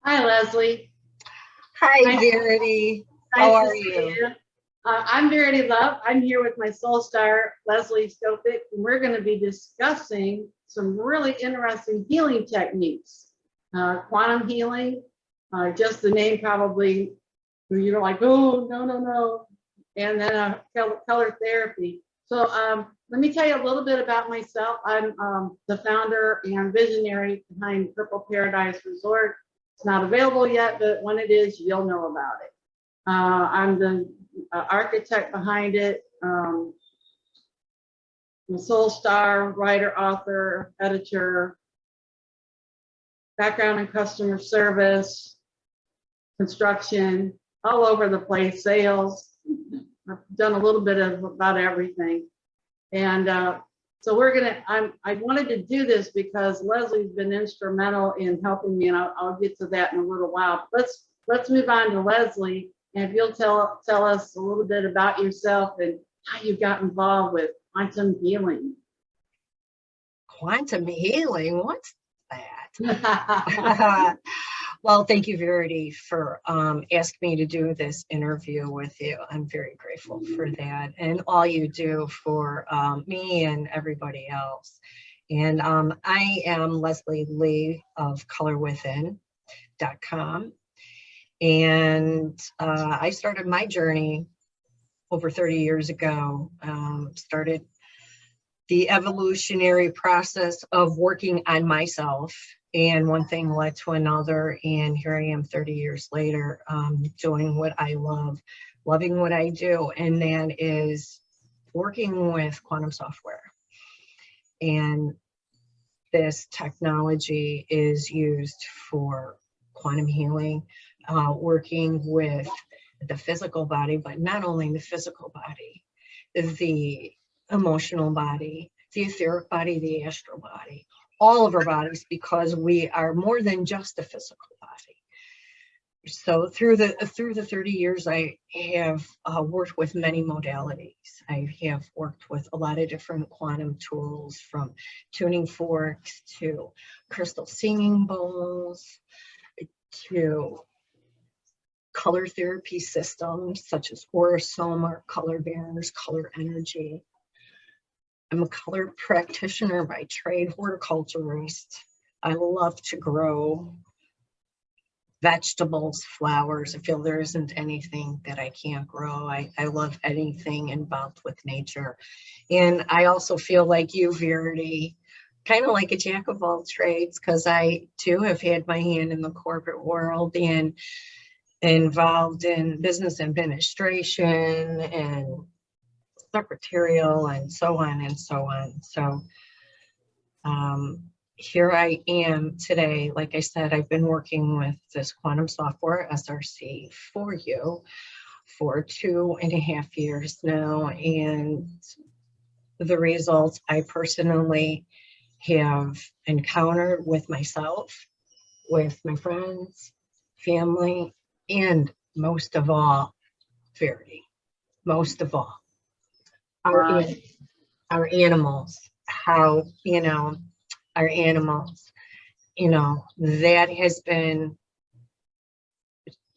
Hi, Leslie. Hi, Verity. How are you? I'm Verity Love. I'm here with my soul star, Lezlie Lee, and we're going to be discussing some really interesting healing techniques. Quantum healing, just the name probably, you're like, oh, no. And then color therapy. So let me tell you a little bit about myself. I'm the founder and visionary behind Purple Paradise Resort. It's not available yet, but when it is, you'll know about it. I'm the architect behind it. I'm a soul star, writer, author, editor, background in customer service, construction, all over the place, sales. I've done a little bit of about everything. And so I wanted to do this because Leslie's been instrumental in helping me, and I'll get to that in a little while. Let's move on to Lezlie, and if you'll tell us a little bit about yourself and how you got involved with quantum healing. Quantum healing? What's that? Well, thank you, Verity, for asking me to do this interview with you. I'm very grateful for that and all you do for me and everybody else. And I am Lezlie Lee of Colorwithin.com. And I started my journey over 30 years ago, started the evolutionary process of working on myself, and one thing led to another, and here I am 30 years later, doing what I love, loving what I do, and that is working with quantum software. And this technology is used for quantum healing, working with the physical body, but not only the physical body, the emotional body, the etheric body, the astral body, all of our bodies, because we are more than just a physical body. So through the 30 years, I have worked with many modalities. I have worked with a lot of different quantum tools, from tuning forks to crystal singing bowls to color therapy systems such as Aurosoma, color bearers, color energy. I'm a color practitioner by trade, horticulturist. I love to grow vegetables, flowers. I feel there isn't anything that I can't grow. I love anything involved with nature. And I also feel like you, Verity, kind of like a jack of all trades, because I too have had my hand in the corporate world and involved in business administration and secretarial and so on and so on. So here I am today. Like I said, I've been working with this quantum software, SRC4YOU, for 2.5 years now. And the results I personally have encountered with myself, with my friends, family, and most of all, Verity, most of all, our animals, how, our animals, that has been,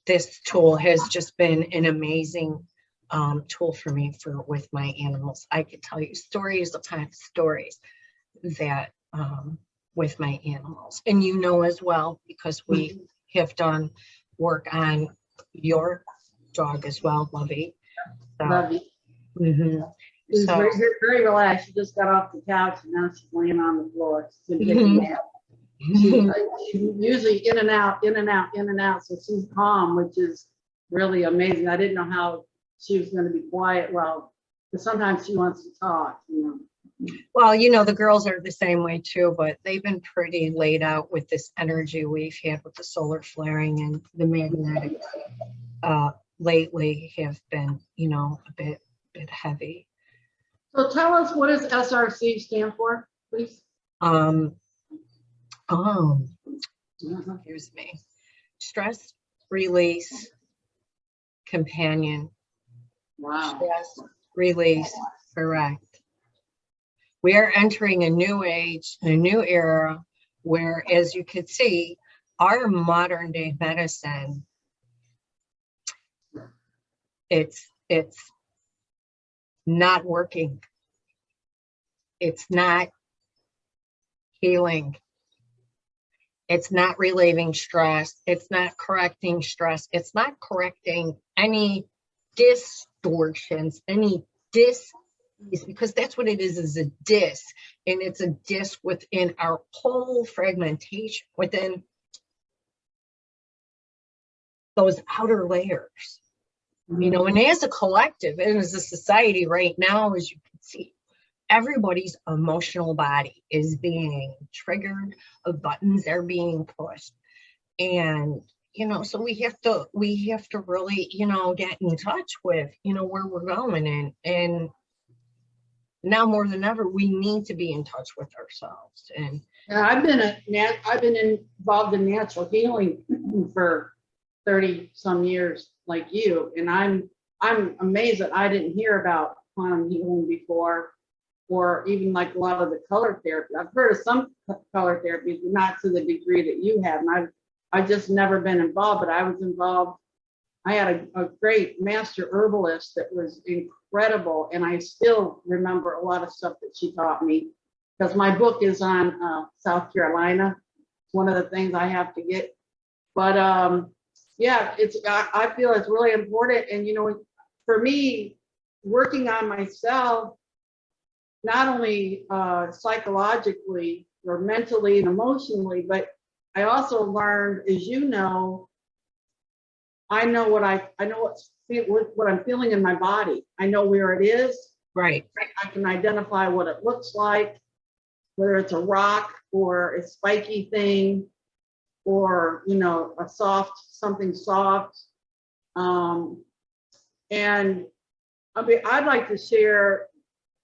this tool has just been an amazing tool for me with my animals. I could tell you stories upon stories that with my animals, and as well, because we have done work on your dog as well, Lovey. So, Lovey. Mm-hmm. She's very relaxed. She just got off the couch and now she's laying on the floor. She's been taking a nap. She's usually in and out. So she's calm, which is really amazing. I didn't know how she was going to be quiet. Well, because sometimes she wants to talk, Well, the girls are the same way too, but they've been pretty laid out with this energy we've had with the solar flaring, and the magnetics lately have been, a bit heavy. So tell us, what does SRC stand for, please? Here's me. Stress Release Companion. Wow. Stress Release, correct. We are entering a new age, a new era, where, as you could see, our modern day medicine, it's not working. It's not healing. It's not relieving stress. It's not correcting stress. It's not correcting any distortions, any dis, because that's what it is a dis. And it's a dis within our whole fragmentation, within those outer layers. You know, and as a collective and as a society right now, as you can see, everybody's emotional body is being triggered, buttons are being pushed. And, you know, so we have to really, you know, get in touch with, you know, where we're going. And now more than ever, we need to be in touch with ourselves. And yeah, I've been involved in natural healing for 30 some years like you, and I'm amazed that I didn't hear about quantum healing before, or even like a lot of the color therapy. I've heard of some color therapies, but not to the degree that you have. And I've just never been involved, but I was involved. I had a great master herbalist that was incredible, and I still remember a lot of stuff that she taught me, because my book is on South Carolina. It's one of the things I have to get. But yeah, I feel it's really important. And, you know, for me, working on myself, not only psychologically or mentally and emotionally, but I also learned, as you know, I know what I'm feeling in my body. I know where it is. right. I can identify what it looks like, whether it's a rock or a spiky thing, or, you know, something soft. And I mean, I'd like to share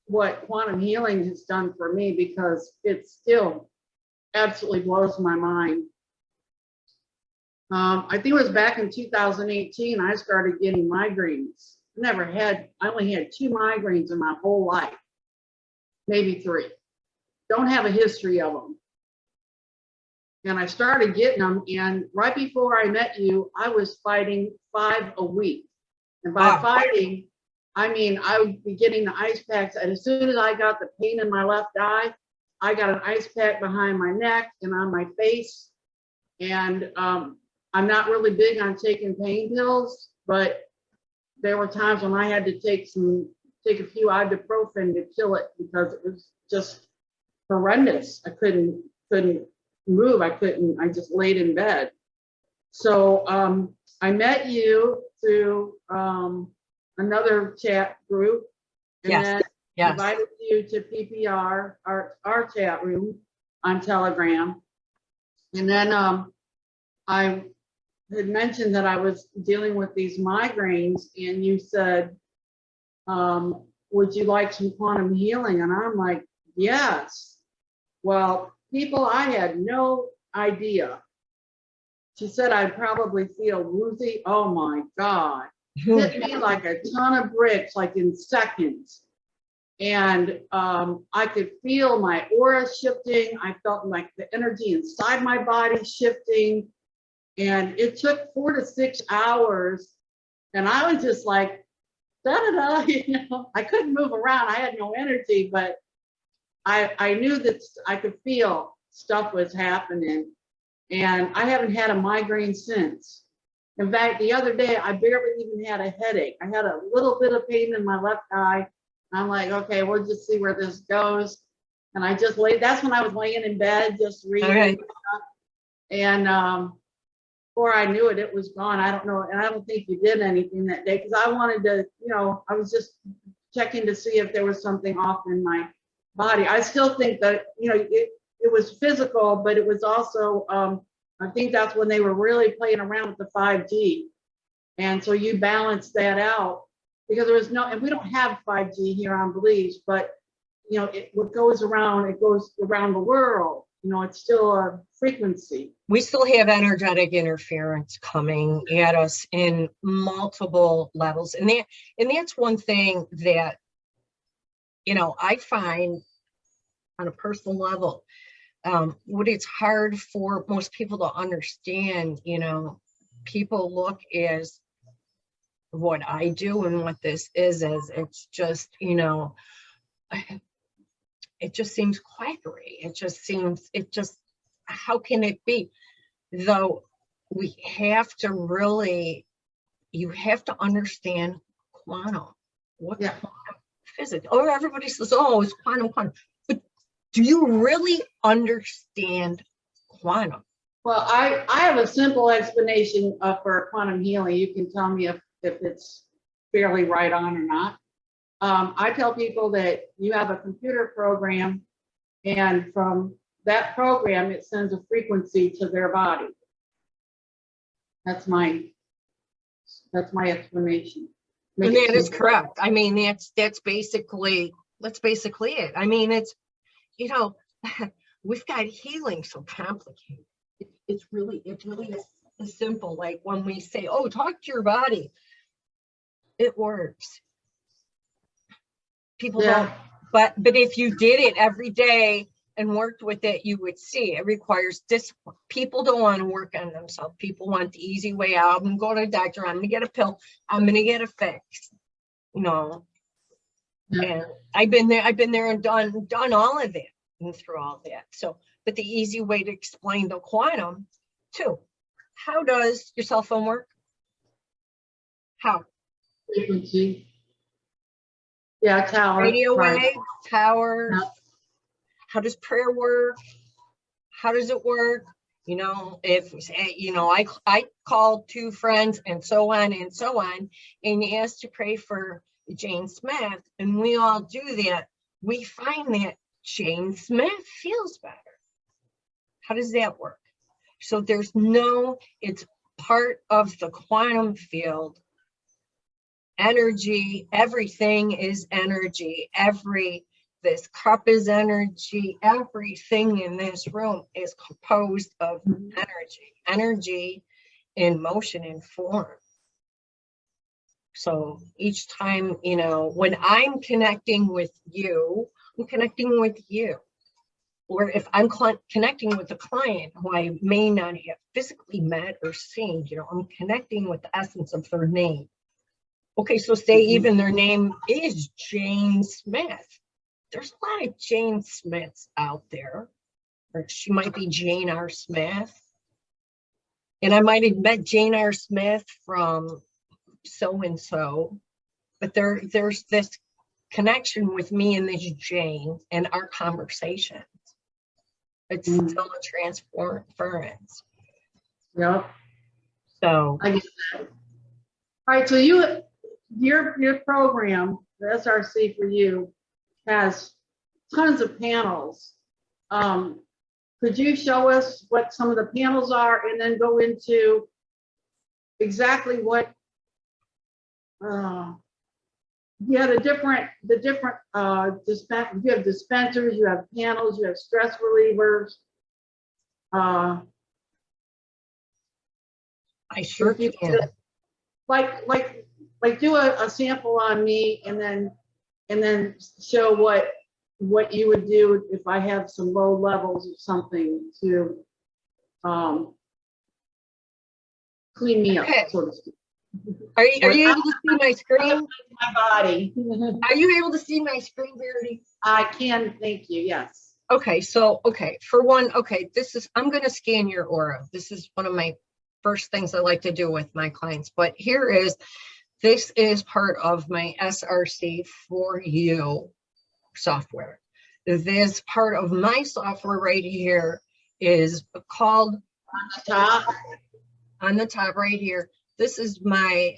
what quantum healing has done for me, because it still absolutely blows my mind. I think it was back in 2018, I started getting migraines. I only had 2 migraines in my whole life, maybe 3. Don't have a history of them. And I started getting them, and right before I met you, I was fighting 5 a week. And by fighting, I mean, I would be getting the ice packs, and as soon as I got the pain in my left eye, I got an ice pack behind my neck and on my face. And I'm not really big on taking pain pills, but there were times when I had to take a few ibuprofen to kill it, because it was just horrendous. I couldn't move. I just laid in bed. So I met you through another chat group, and then invited you to PPR, our chat room on Telegram. And then I had mentioned that I was dealing with these migraines, and you said, would you like some quantum healing? And I'm like, yes. Well, people, I had no idea. She said I'd probably feel woozy. Oh my God. Hit me like a ton of bricks, like in seconds. And I could feel my aura shifting. I felt like the energy inside my body shifting. And it took 4 to 6 hours. And I was just like, da-da-da, you know, I couldn't move around. I had no energy, but I knew that I could feel stuff was happening. And I haven't had a migraine since. In fact, the other day, I barely even had a headache. I had a little bit of pain in my left eye. I'm like, okay, we'll just see where this goes. And I just that's when I was laying in bed, just reading. Okay. And before I knew it, it was gone. I don't know. And I don't think you did anything that day, because I wanted to, you know, I was just checking to see if there was something off in my body. I still think that, you know, it was physical, but it was also, I think that's when they were really playing around with the 5G. And so you balance that out, because there was and we don't have 5G here on Belize, but, you know, what goes around, it goes around the world. You know, it's still a frequency. We still have energetic interference coming at us in multiple levels. And that's one thing that, you know, I find on a personal level, what it's hard for most people to understand, you know, people look as what I do and what this is as it's just, you know, it just seems quackery. How can it be? Though we have to really, you have to understand quantum. What's quantum physics? Oh, everybody says, oh, it's quantum. But do you really understand quantum? Well, I have a simple explanation for quantum healing. You can tell me if it's fairly right on or not. I tell people that you have a computer program, and from that program, it sends a frequency to their body. That's my explanation. And that is correct. I mean, that's basically it. I mean, it's, you know, we've got healing so complicated. It's really is simple. Like when we say, oh, talk to your body, it works. People don't, but if you did it every day and worked with it, you would see it requires discipline. People don't want to work on themselves. People want the easy way out. I'm gonna go to the doctor, I'm gonna get a pill, I'm gonna get a fix. No. And I've been there and done all of that and through all that. So, but the easy way to explain the quantum too. How does your cell phone work? How? Frequency. Yeah, tower. Radio right. waves, towers. Yeah. How does prayer work? How does it work? You know, if, you know, I called two friends and so on, and you asked to pray for Jane Smith, and we all do that. We find that Jane Smith feels better. How does that work? So it's part of the quantum field. Energy, everything is energy. This cup is energy. Everything in this room is composed of energy in motion and form. So each time, you know, when I'm connecting with you, I'm connecting with you. Or if I'm connecting with a client who I may not have physically met or seen, you know, I'm connecting with the essence of their name. Okay, so say even their name is Jane Smith. There's a lot of Jane Smiths out there. Or she might be Jane R. Smith. And I might have met Jane R. Smith from so-and-so. But there's this connection with me and this Jane and our conversations. It's still a transference. Yep. So I get that. All right, so your program, the SRC4YOU, has tons of panels. Could you show us what some of the panels are, and then go into exactly what the different you have dispensers, you have panels, you have stress relievers. I sure can. Like do a sample on me, and then show what you would do if I have some low levels of something to clean me up, so to speak. Are you able to see my screen? My body. Are you able to see my screen, Verity? I can, thank you, yes. Okay, so, for one, I'm going to scan your aura. This is one of my first things I like to do with my clients, but this is part of my SRC4YOU software. This part of my software right here is called on the top right here. This is my,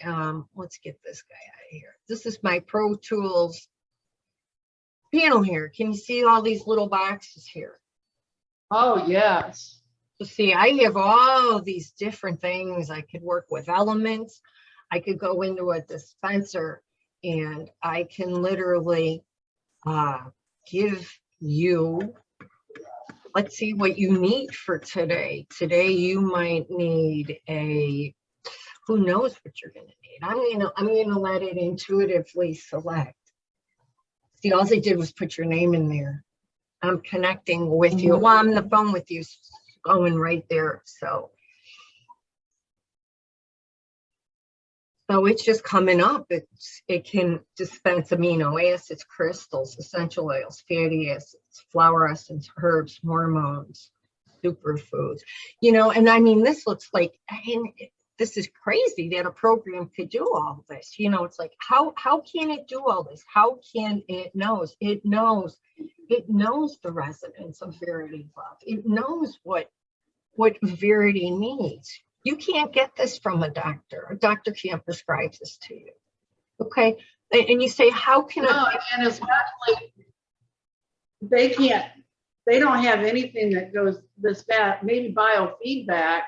let's get this guy out of here. This is my Pro Tools panel here. Can you see all these little boxes here? Oh, yes. So see, I have all these different things. I could work with elements. I could go into a dispenser and I can literally give you, let's see what you need for today. Today you might need who knows what you're gonna need. I'm gonna let it intuitively select. See, all I did was put your name in there. I'm connecting with you. Well, I'm on the phone with you, going right there. So it's just coming up. It can dispense amino acids, crystals, essential oils, fatty acids, flower essence, herbs, hormones, superfoods. And I mean, this looks like, this is crazy that a program could do all this. It's like, how can it do all this? How can it knows? It knows the resonance of Verity Love. It knows what Verity needs. You can't get this from a doctor. A doctor can't prescribe this to you. Okay. And you say, how can and especially they don't have anything that goes this bad, maybe biofeedback.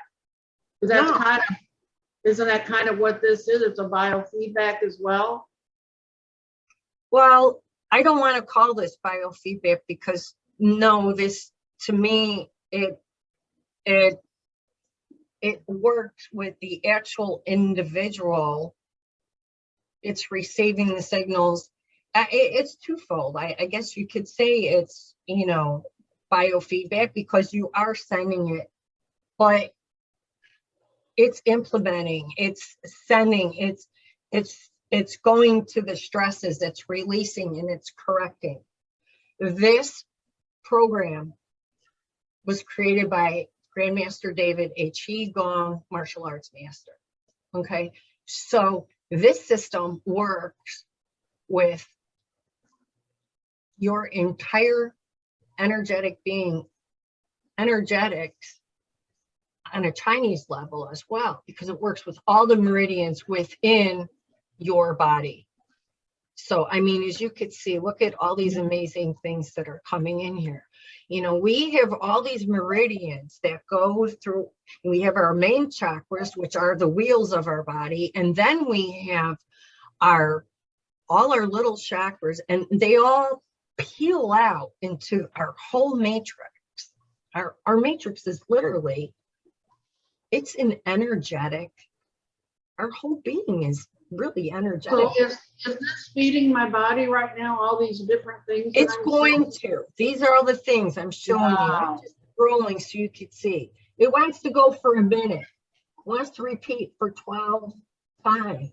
Because isn't that kind of what this is? It's a biofeedback as well. Well, I don't want to call this biofeedback because this, to me, it works with the actual individual. It's receiving the signals. It's twofold. I guess you could say it's, biofeedback because you are sending it, but it's implementing, it's sending, it's going to the stresses, it's releasing, and it's correcting. This program was created by Grandmaster David, a Qigong martial arts master. Okay, so this system works with your entire energetic being, energetics on a Chinese level as well, because it works with all the meridians within your body. So, I mean, as you could see, look at all these amazing things that are coming in here. We have all these meridians that go through. We have our main chakras, which are the wheels of our body. And then we have all our little chakras, and they all peel out into our whole matrix. Our matrix is literally, it's an energetic, our whole being is really energetic. So is this feeding my body right now, all these different things? It's going to. These are all the things I'm showing you. I'm just rolling so you could see. It wants to go for a minute. It wants to repeat for 12 times.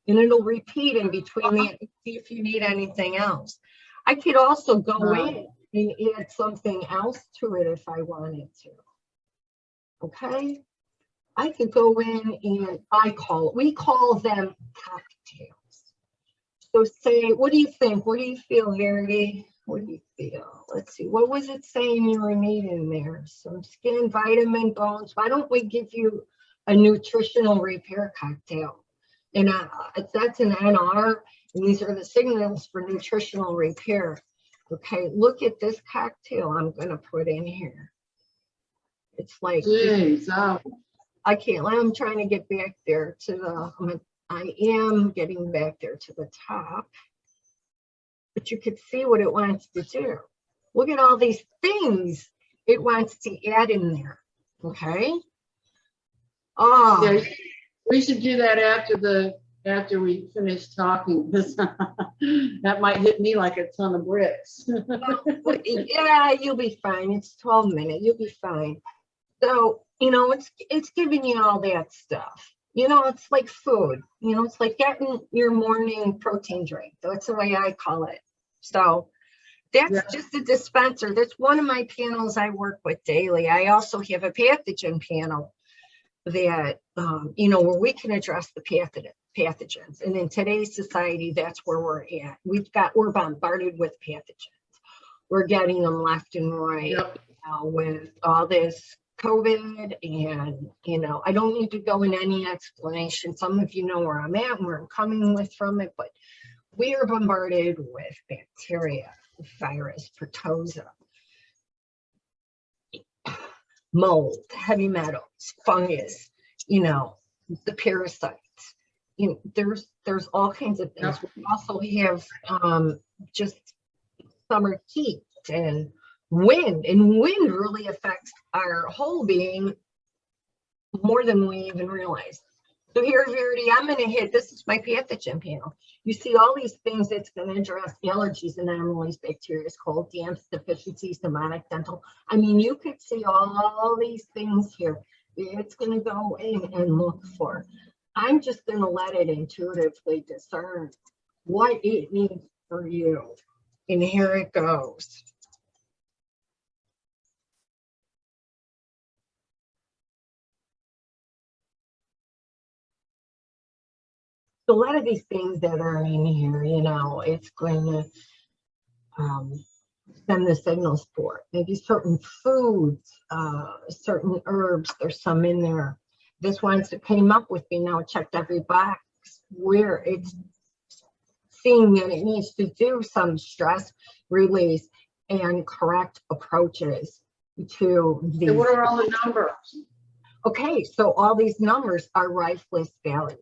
And it'll repeat in between that and see if you need anything else. I could also go in and add something else to it if I wanted to. Okay? I could go in and we call them cocktails. So say, what do you think? What do you feel, Verity? What do you feel? Let's see, what was it saying you were needing there? Some skin, vitamin, bones. Why don't we give you a nutritional repair cocktail? And that's an NR, and these are the signals for nutritional repair. Okay, look at this cocktail I'm going to put in here. It's like, geez, I can't, I'm trying to get back there to I am getting back there to the top, but you could see what it wants to do. Look at all these things it wants to add in there. Okay. Oh, yeah, we should do that after we finish talking. That might hit me like a ton of bricks. yeah, you'll be fine. It's 12 minutes. You'll be fine. So, it's giving you all that stuff. It's like food. It's like getting your morning protein drink. That's the way I call it. So that's just a dispenser. That's one of my panels I work with daily. I also have a pathogen panel that, where we can address the pathogens. And in today's society, that's where we're at. We're bombarded with pathogens. We're getting them left and right with all this COVID, and I don't need to go in any explanation. Some of you know where I'm at and where I'm coming from it, but we are bombarded with bacteria, virus, protozoa, mold, heavy metals, fungus, the parasites. There's all kinds of things. We also have just summer heat and wind really affects our whole being more than we even realize. So here, Verity, I'm going to hit, this is my pathogen panel. You see all these things that's going to address allergies, anomalies, bacteria, cold, damps, deficiencies, pneumotic, dental. I mean, you could see all these things here. It's going to go in and look for. I'm just going to let it intuitively discern what it needs for you. And here it goes. So a lot of these things that are in here, you know, it's going to send the signals for maybe certain foods, certain herbs. There's some in there. This one came up with me now, checked every box where it's seeing that it needs to do some stress release and correct approaches to these. And what are all the numbers? Okay, so all these numbers are Rife-less values.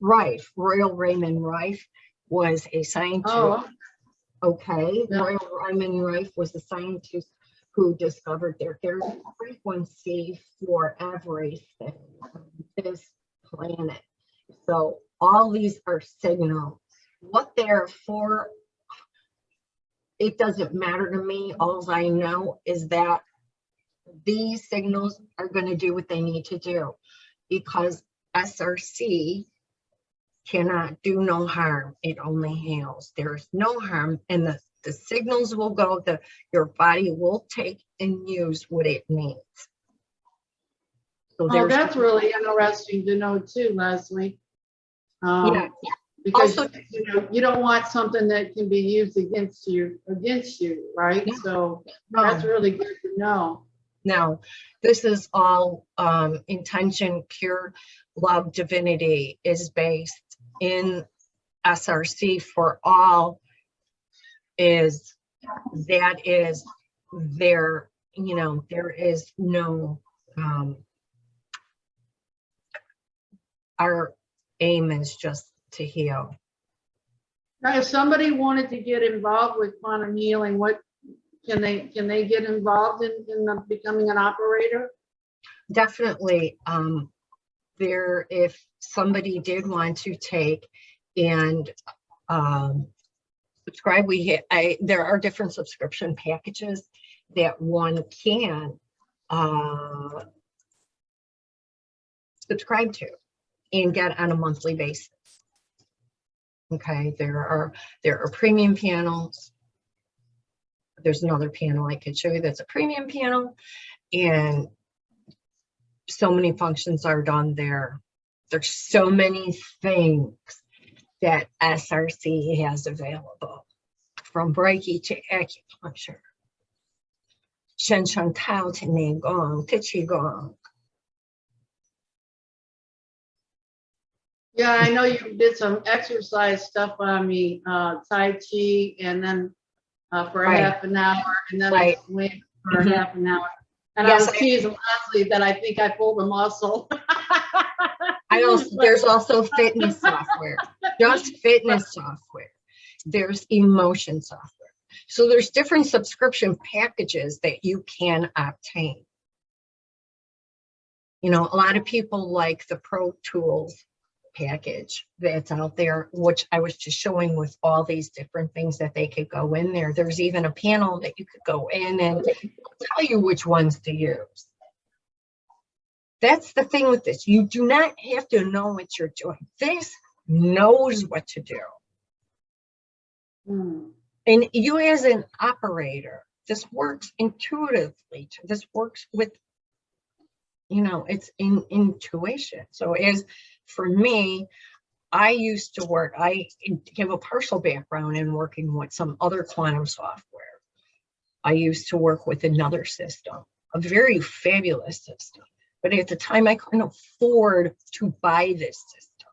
Rife, Royal Raymond Rife was a scientist. Oh, Okay, yeah. Royal Raymond Rife was a scientist who discovered there's a frequency for everything on this planet. So all these are signals. What they're for, it doesn't matter to me. All I know is that these signals are going to do what they need to do, because SRC cannot do no harm. It only heals. There's no harm, and the signals will go, your body will take and use what it needs. So Oh, that's really interesting to know too, Lezlie. Yeah. Because Also, you don't want something that can be used against you, right? No. So no. that's really good to know. Now, this is all intention, pure love, divinity is based in SRC for all. Is there, you know, there is no, our aim is just to heal. Now, if somebody wanted to get involved with quantum healing, what can they get involved in becoming an operator? Definitely. If somebody did want to take and subscribe, there are different subscription packages that one can subscribe to and get on a monthly basis. Okay, there are premium panels. There's another panel I could show you that's a premium panel, and so many functions are done there. There's so many things that SRC has available, from Reiki to acupuncture, Shen Shen Tao to Ningong to Qigong. Yeah, I know you did some exercise stuff on me, Tai Chi, and then for a half an hour, and then I swim for a half an hour. And yes, I was teasing Lezlie that I think I pulled a muscle. There's also fitness software, just fitness software. There's emotion software. So there's different subscription packages that you can obtain. You know, a lot of people like the Pro Tools package that's out there, which I was just showing with all these different things that they could go in there. There's even a panel that you could go in and tell you which ones to use. That's the thing with this. You do not have to know what you're doing. This knows what to do. And you as an operator, this works intuitively. This works with, you know, it's in intuition. So as for me, I used to work, I have a partial background in working with some other quantum software. I used to work with another system, a very fabulous system. But at the time, I couldn't afford to buy this system.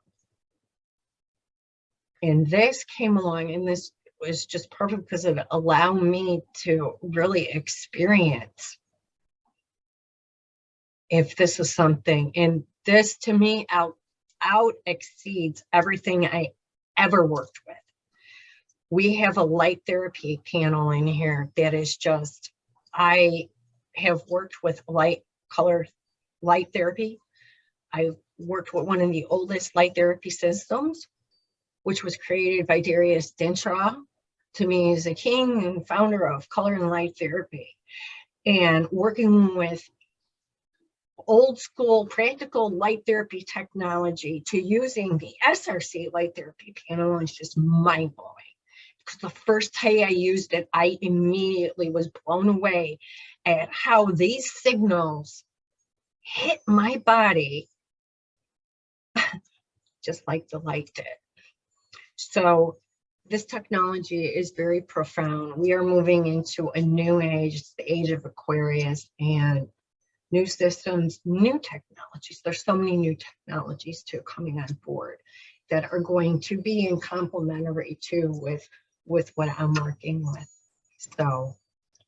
And this came along, and this was just perfect because it allowed me to really experience if this is something. And this, to me, out exceeds everything I ever worked with. We have a light therapy panel in here that is just, I have worked with light therapy. I worked with one of the oldest light therapy systems, which was created by Darius Dinshaw. To me, he's a king and founder of color and light therapy, and working with old school practical light therapy technology to using the SRC light therapy panel is just mind blowing. Because the first day I used it, I immediately was blown away at how these signals hit my body just like the light did. So this technology is very profound. We are moving into a new age. It's the age of Aquarius, and new systems, new technologies. There's so many new technologies too coming on board that are going to be in complementary too with what I'm working with. So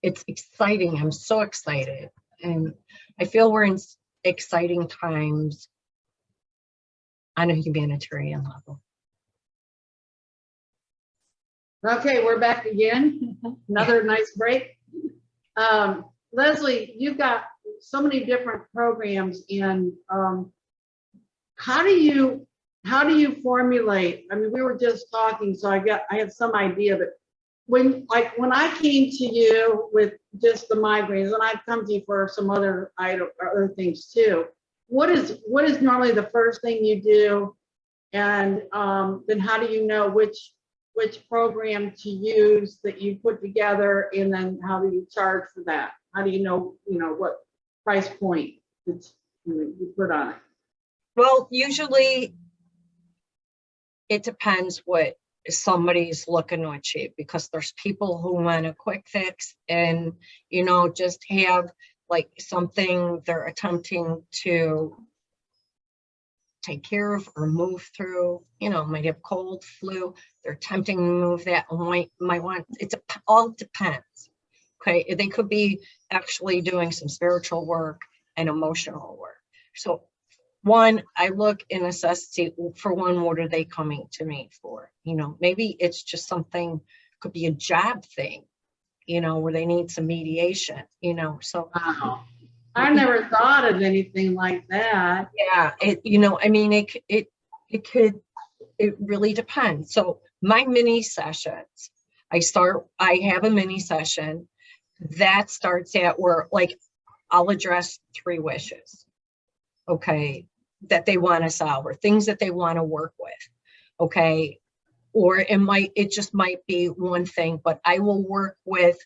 it's exciting. I'm so excited. And I feel we're in exciting times on a humanitarian level. Okay, we're back again. Another nice break. Lezlie, you've got so many different programs, and how do you formulate? I mean, we were just talking, so I have some idea, but when I came to you with just the migraines, and I've come to you for some other things too. What is normally the first thing you do, and then how do you know which program to use that you put together, and then how do you charge for that? How do you know what price point you put on it? Well, usually it depends what somebody's looking to achieve, because there's people who want a quick fix and just have like something they're attempting to take care of or move through, might have cold, flu, they're attempting to move that, might want, all depends. Okay, they could be actually doing some spiritual work and emotional work. So one, I look in necessity for one, what are they coming to me for? Maybe it's just something, could be a job thing, where they need some mediation, so. Wow. I never thought of anything like that. Yeah, it really depends. So my mini sessions, I have a mini session that starts at where, like, I'll address 3 wishes, okay, that they want to solve, or things that they want to work with, okay, or it just might be one thing, but I will work with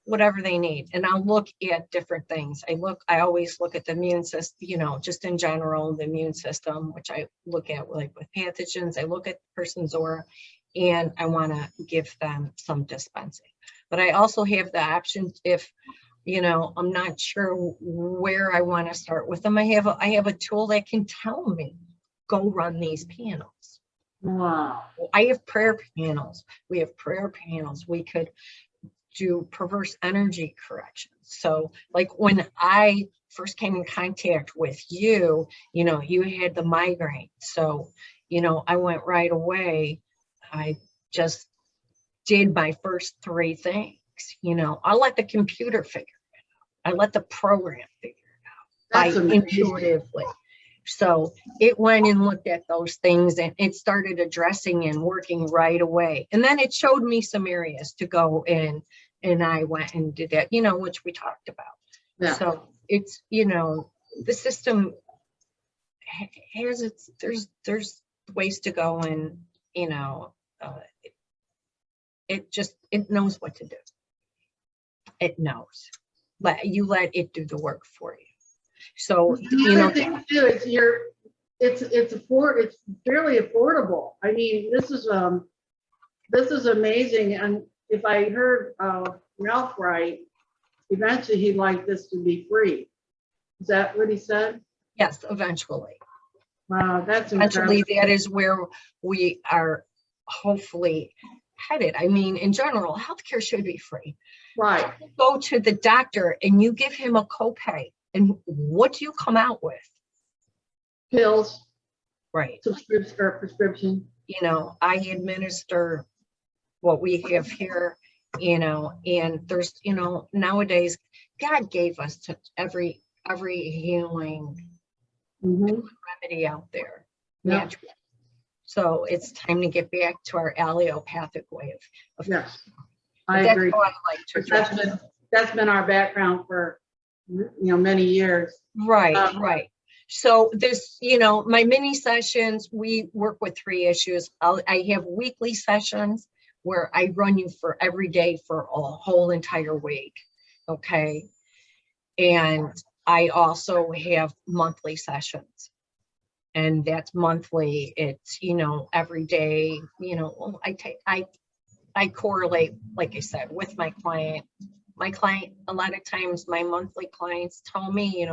whatever they need, and I'll look at different things. I always look at the immune system, just in general, the immune system, which I look at like with pathogens. I look at the person's aura, and I want to give them some dispensing. But I also have the option, if I'm not sure where I want to start with them, I have a tool that can tell me, go run these panels. Wow. I have prayer panels. We have prayer panels. We could do perverse energy corrections. So like when I first came in contact with you, you had the migraine. So, I went right away. I just did my first 3 things. I let the computer figure it out. I let the program figure it out. That's amazing. Intuitively. So it went and looked at those things, and it started addressing and working right away. And then it showed me some areas to go in, and I went and did that, which we talked about. Yeah. So it's, the system has there's ways to go, and, it knows what to do. It knows. Let it do the work for you. So, the other thing too is it's fairly affordable. I mean, this is amazing. And if I heard Ralph right, eventually he'd like this to be free. Is that what he said? Yes, eventually. Wow, that's eventually incredible. That is where we are hopefully headed. I mean, in general, healthcare should be free. Right. You go to the doctor and you give him a copay, and what do you come out with? Pills. Right. Prescription. I administer what we have here, and there's, nowadays God gave us to every healing Mhm. remedy out there. Yeah. Natural. So it's time to get back to our allopathic way of Yes, but I that's agree. how I like to address. That's been our background for, many years. Right, right. So this, my mini sessions, we work with 3 issues. I have weekly sessions where I run you for every day for a whole entire week. Okay. And I also have monthly sessions. And that's monthly. It's, every day, I correlate, like I said, with my client. My client, a lot of times my monthly clients tell me,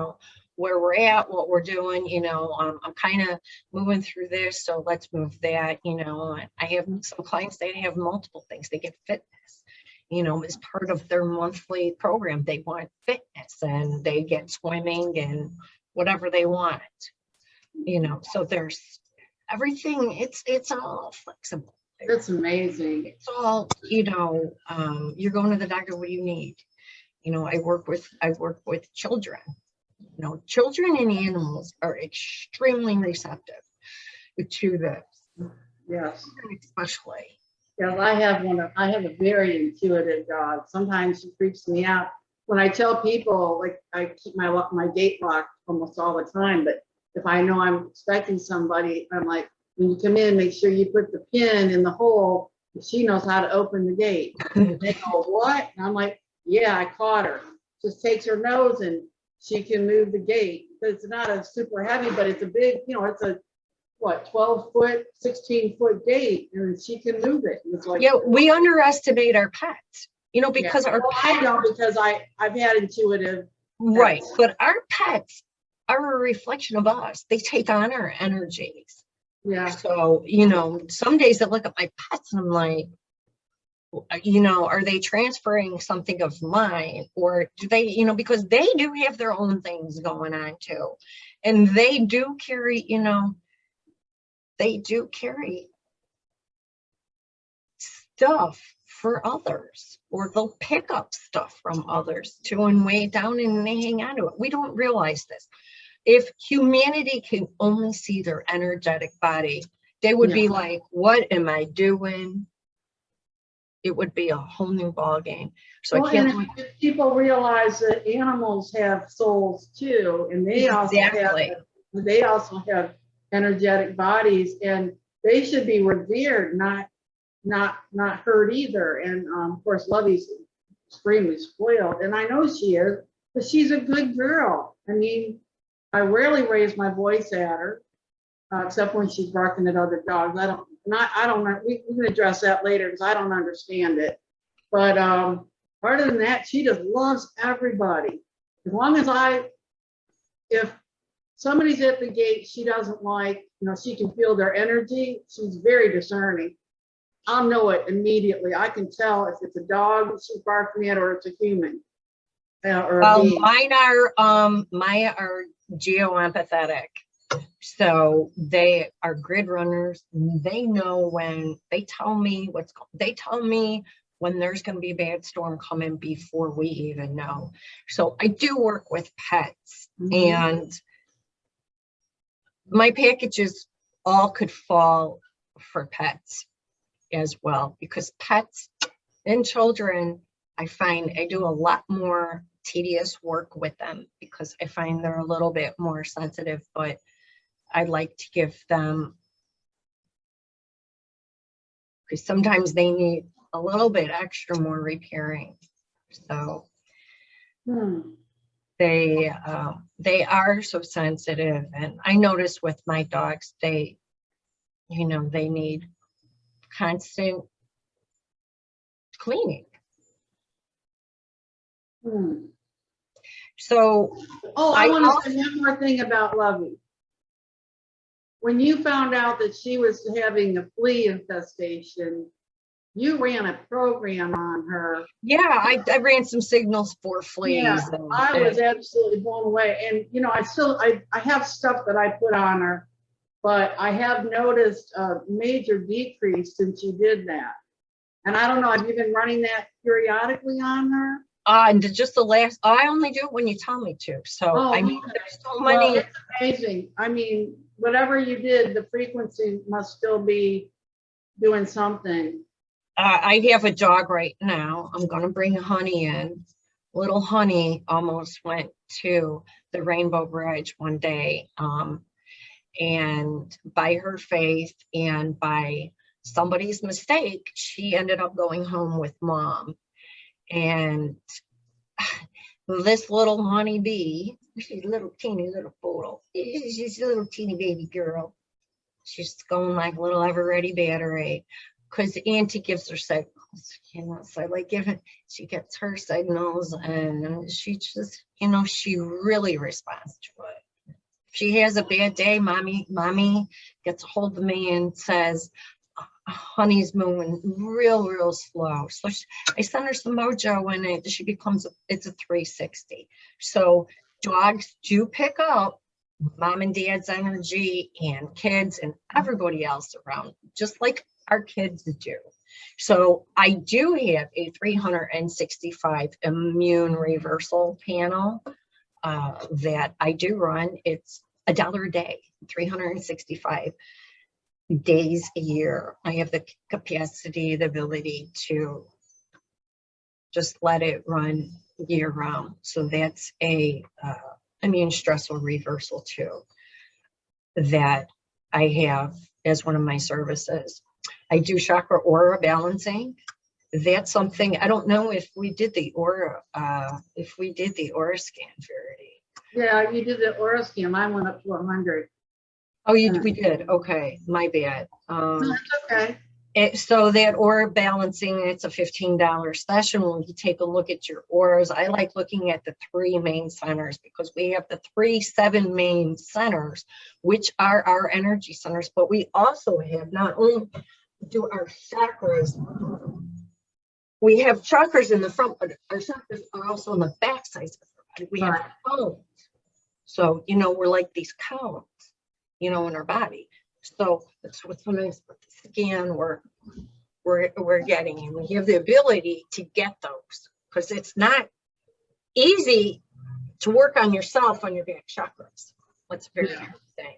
where we're at, what we're doing, I'm kind of moving through this, so let's move that, I have some clients, they have multiple things. They get fitness, as part of their monthly program. They want fitness and they get swimming and whatever they want, so there's everything. It's all flexible. That's amazing. It's all, you're going to the doctor, what do you need? I work with children. Children and animals are extremely receptive to this. Yes. Especially. Yes, I have a very intuitive dog. Sometimes she freaks me out. When I tell people, like, I keep my gate locked almost all the time, but if I know I'm expecting somebody, I'm like, when you come in, make sure you put the pin in the hole. She knows how to open the gate. They go, what? And I'm like, yeah, I caught her. Just takes her nose and she can move the gate. It's not a super heavy, but it's a big, it's a 12-foot, 16-foot gate, and she can move it. And it's like, yeah, we underestimate our pets, because yeah. our pets. I know, because I've had intuitive. Right, pets. but our pets are a reflection of us. They take on our energies. Yeah. So, some days I look at my pets and I'm like, are they transferring something of mine, or do they, because they do have their own things going on too. And they do carry, stuff for others, or they'll pick up stuff from others too and weigh it down and they hang on to it. We don't realize this. If humanity can only see their energetic body, they would be like, what am I doing? It would be a whole new ball game. So I can't. If people realize that animals have souls too, and they also have energetic bodies, and they should be revered, not hurt either. And of course, Lovey's extremely spoiled, and I know she is, but she's a good girl. I mean, I rarely raise my voice at her, except when she's barking at other dogs. I don't know. We can address that later because I don't understand it. But other than that, she just loves everybody. As long as if somebody's at the gate she doesn't like, she can feel their energy. She's very discerning. I'll know it immediately. I can tell if it's a dog she's barking at or it's a human. Well, mine are geoempathetic. So they are grid runners. They know when they tell me when there's going to be a bad storm coming before we even know. So I do work with pets, and my packages all could fall for pets as well, because pets and children, I find I do a lot more tedious work with them because I find they're a little bit more sensitive, but I like to give them, because sometimes they need a little bit extra more repairing. So they are so sensitive, and I notice with my dogs, they need constant cleaning. So I want to say one more thing about Lovey. When you found out that she was having a flea infestation, you ran a program on her. Yeah, I ran some signals for fleas. Yeah, I was absolutely blown away. And I have stuff that I put on her, but I have noticed a major decrease since you did that. And I don't know, have you been running that periodically on her? And just the last, I only do it when you tell me to. So, Oh, I mean, okay. there's so Well, many. it's amazing. I mean, whatever you did, the frequency must still be doing something. I have a dog right now. I'm going to bring Honey in. Little Honey almost went to the Rainbow Bridge one day. And by her faith and by somebody's mistake, she ended up going home with Mom. And this little honeybee, she's a little teeny little poodle. She's a little teeny baby girl. She's going like a little ever-ready battery because Auntie gives her signals, you know. So I like giving, she gets her signals and she just, you know, she really responds to it. If she has a bad day, mommy gets a hold of me and says, Honey's moving real slow. So I send her some mojo and she becomes, it's a 360. So dogs do pick up Mom and Dad's energy and kids and everybody else around, just like our kids do. So I do have a 365 immune reversal panel that I do run. It's $1 a day, 365 days a year. I have the capacity, the ability to just let it run year round. So that's a immune stressor reversal too that I have as one of my services. I do chakra aura balancing. That's something, I don't know if we did the aura, scan, Verity. Yeah, you did the aura scan. Mine went up to 100. Oh, we did. Okay, my bad. That's okay. So that aura balancing, it's a $15 session when you take a look at your auras. I like looking at the 3 main centers because we have the 7 main centers, which are our energy centers, but we also have, not only do our chakras, we have chakras in the front, but our chakras are also on the back sides of our body. We have cones. So, you know, we're like these cones, you know, in our body. So that's what's so nice about the scan we're getting, and we have the ability to get those because it's not easy to work on yourself on your back chakras. That's a very good thing.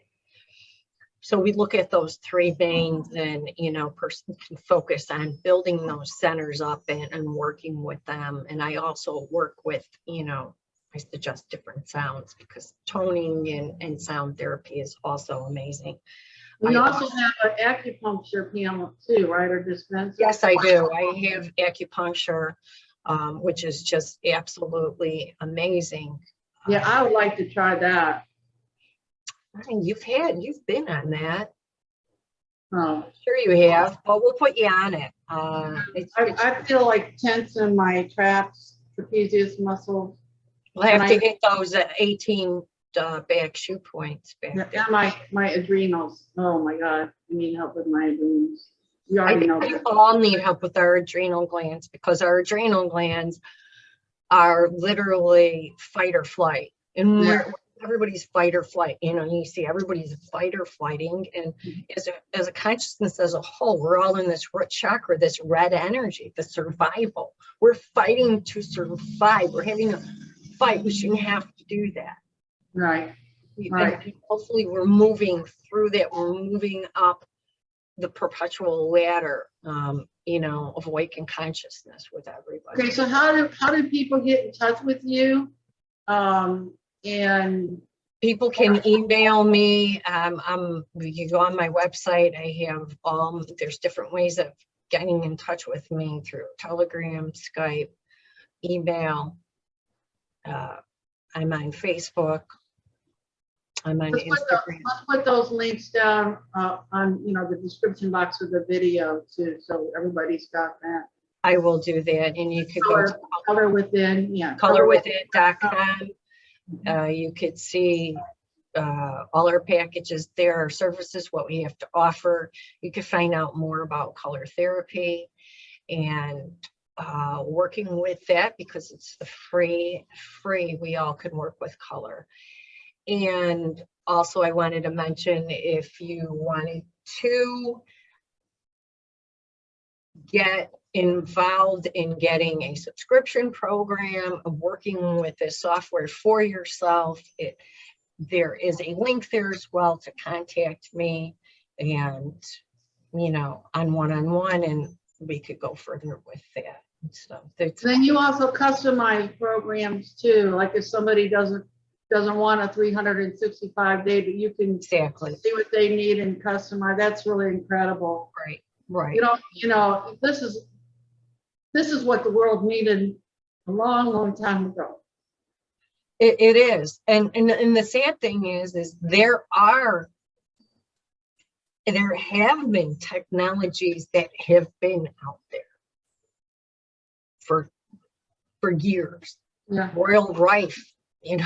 So we look at those 3 veins, and you know, person can focus on building those centers up and working with them. And I also work with, you know, I suggest different sounds because toning and sound therapy is also amazing. You also have an acupuncture panel too, right, or dispenser? Yes, I do. I have acupuncture, which is just absolutely amazing. Yeah, I would like to try that. You've been on that. Oh. Sure you have, but we'll put you on it. I feel like tense in my traps, trapezius muscles. We'll have to hit those 18 back shoe points back there. And my adrenals. Oh my God, I need help with my adrenals. You already know that. We all need help with our adrenal glands because our adrenal glands are literally fight or flight. And everybody's fight or flight, you know, you see everybody's fight or flighting. And as a consciousness as a whole, we're all in this root chakra, this red energy, the survival. We're fighting to survive. We're having a fight. We shouldn't have to do that. Right. And hopefully we're moving through that. We're moving up the perpetual ladder, you know, of awakened consciousness with everybody. Okay, so how do people get in touch with you? And people can email me. You go on my website. I have there's different ways of getting in touch with me through Telegram, Skype, email. I'm on Facebook. I'm on Instagram. Let's put those links down on, you know, the description box of the video too, so everybody's got that. I will do that, and you could go to Colorwithin, colorwithin.com. You could see all our packages there, our services, what we have to offer. You could find out more about color therapy and working with that because it's the free. We all can work with color. And also I wanted to mention, if you wanted to get involved in getting a subscription program, of working with this software for yourself, there is a link there as well to contact me, and on one-on-one, and we could go further with that. So then you also customize programs too. Like if somebody doesn't want a 365-day, but you can exactly see what they need and customize. That's really incredible. right. This is what the world needed a long time ago. It is, and the sad thing is there have been technologies that have been out there for years. Yeah. Royal Rife, he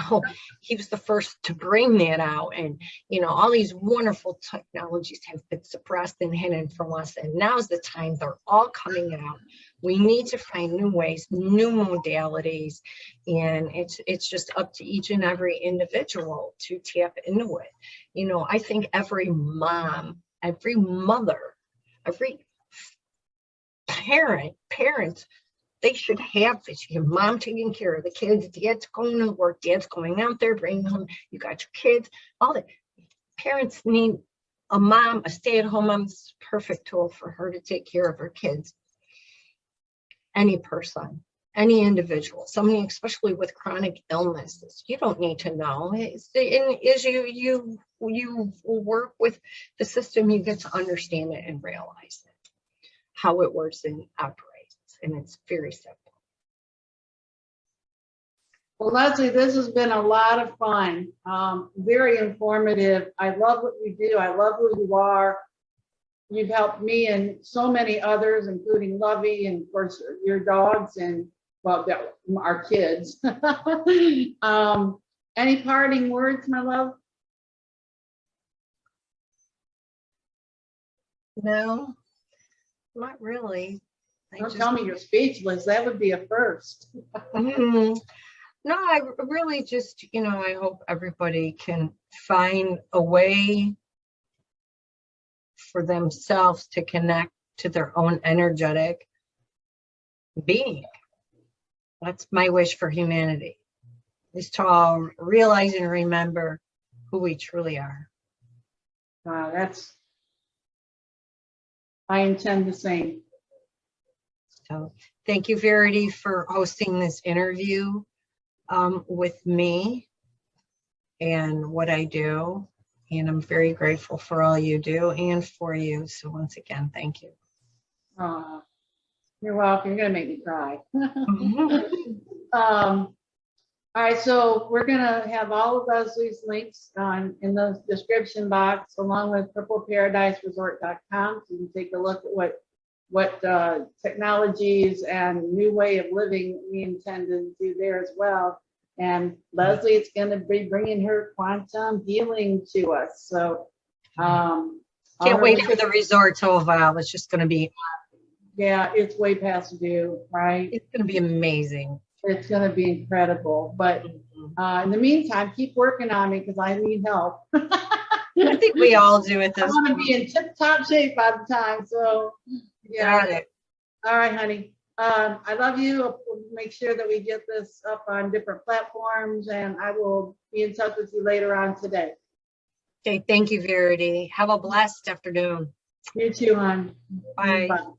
was the first to bring that out, and all these wonderful technologies have been suppressed and hidden from us, and now's the time they're all coming out. We need to find new ways, new modalities, and it's just up to each and every individual to tap into it. I think every mom, every mother, every parent, they should have this. Your mom taking care of the kids, dad's going to work, dad's going out there, bringing them, you got your kids, all that. Parents need a mom, a stay-at-home mom. This is a perfect tool for her to take care of her kids. Any person, any individual, somebody especially with chronic illnesses, you don't need to know. As you work with the system, you get to understand it and realize it, how it works and operates. And it's very simple. Well, Lezlie, this has been a lot of fun, very informative. I love what you do. I love who you are. You've helped me and so many others, including Lovey and of course your dogs and our kids. Any parting words, my love? No, not really. Don't tell me you're speechless. That would be a first. No, I really just, I hope everybody can find a way for themselves to connect to their own energetic being. That's my wish for humanity, is to all realize and remember who we truly are. I intend the same. So thank you, Verity, for hosting this interview with me and what I do. And I'm very grateful for all you do and for you. So once again, thank you. You're welcome. You're going to make me cry. All right, so we're going to have all of Leslie's links in the description box, along with purpleparadiseresort.com, so you can take a look at what technologies and new way of living we intend to do there as well. And Lezlie is going to be bringing her quantum healing to us. So can't wait for the resort to evolve. It's just going to be, yeah, it's way past due, right? It's going to be amazing. It's going to be incredible. But in the meantime, keep working on me because I need help. I think we all do at this I want to be in tip-top shape by the time. So yeah. Got it. All right, honey. I love you. We'll make sure that we get this up on different platforms, and I will be in touch with you later on today. Okay, thank you, Verity. Have a blessed afternoon. You too, hon. Bye. Bye.